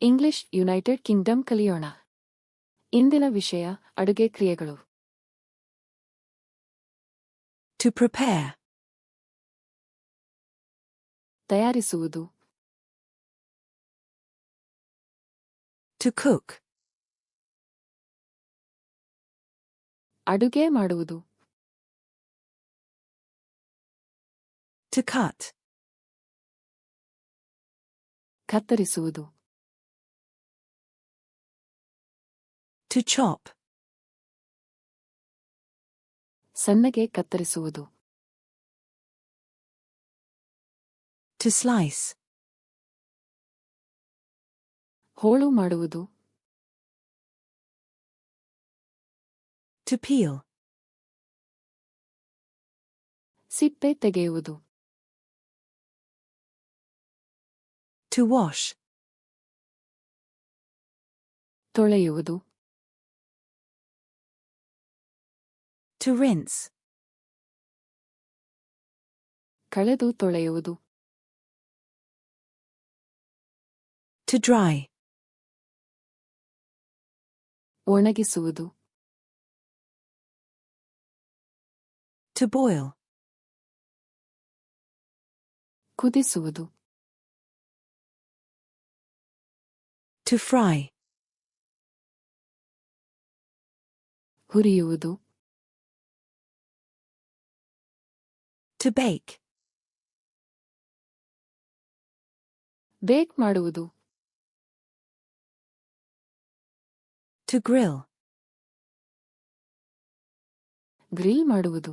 English United Kingdom ಕಲಿಯೋಣ. ಇಂದಿನ ವಿಷಯ ಅಡುಗೆ ಕ್ರಿಯೆಗಳು. To prepare. ತಯಾರಿಸುವುದು. To cook. ಅಡುಗೆ ಮಾಡುವುದು. To cut. ಕತ್ತರಿಸುವುದು. To chop. ಸಣ್ಣಗೆ ಕತ್ತರಿಸುವುದು. To slice. ಹೋಳು ಮಾಡುವುದು. To peel. ಸಿಪ್ಪೆ ತೆಗೆಯುವುದು. To wash. ತೊಳೆಯುವುದು. To rinse. ಕಳೆದು ತೊಳೆಯುವುದು. To dry. ಒಣಗಿಸುವುದು. To boil. ಕುದಿಸುವುದು. To fry. ಹುರಿಯುವುದು. To bake. ಬೇಕ್ ಮಾಡುವುದು. To grill. ಗ್ರಿಲ್ ಮಾಡುವುದು.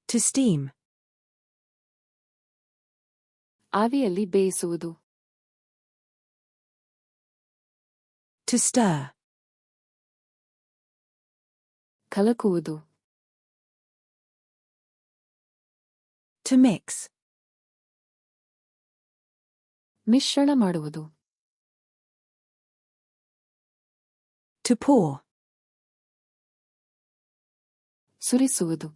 To steam. ಆವಿಯಲ್ಲಿ ಬೇಯಿಸುವುದು. To stir. ಕಲಕುವುದು. To mix. ಮಿಶ್ರಣ ಮಾಡುವುದು. To pour. ಸುರಿಸುವುದು.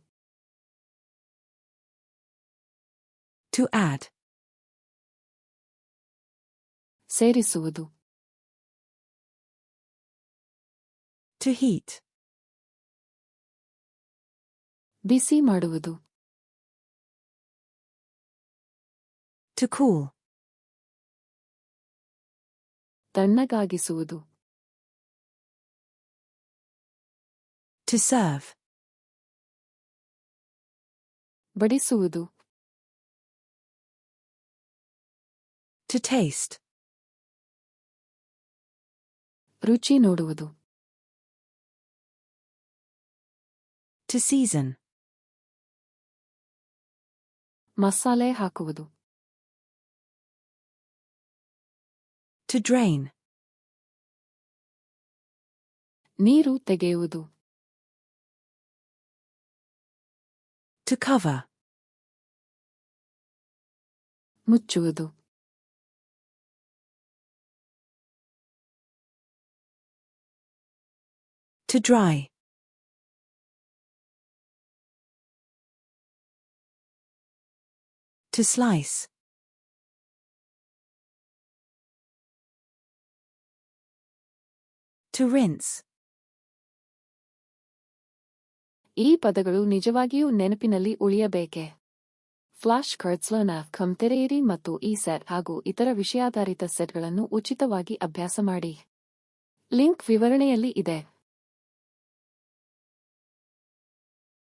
To add. ಸೇರಿಸುವುದು. To heat. ಬಿಸಿ ಮಾಡುವುದು. To cool. ತಣ್ಣಗಾಗಿಸುವುದು. To serve. ಬಡಿಸುವುದು. To taste. ರುಚಿ ನೋಡುವುದು. To season. ಮಸಾಲೆ ಹಾಕುವುದು. To drain. ನೀರು ತೆಗೆಯುವುದು. To cover. ಮುಚ್ಚುವುದು. To dry. To slice. To rinse. ಈ ಪದಗಳು ನಿಜವಾಗಿಯೂ ನೆನಪಿನಲ್ಲಿ ಉಳಿಯಬೇಕೆ? FlashcardsLuna ತೆರೆಯಿರಿ ಮತ್ತು ಈ ಸೆಟ್ ಹಾಗೂ ಇತರ ವಿಷಯಾಧಾರಿತ ಸೆಟ್ಗಳನ್ನು ಉಚಿತವಾಗಿ ಅಭ್ಯಾಸ ಮಾಡಿ. ಲಿಂಕ್ ವಿವರಣೆಯಲ್ಲಿ ಇದೆ.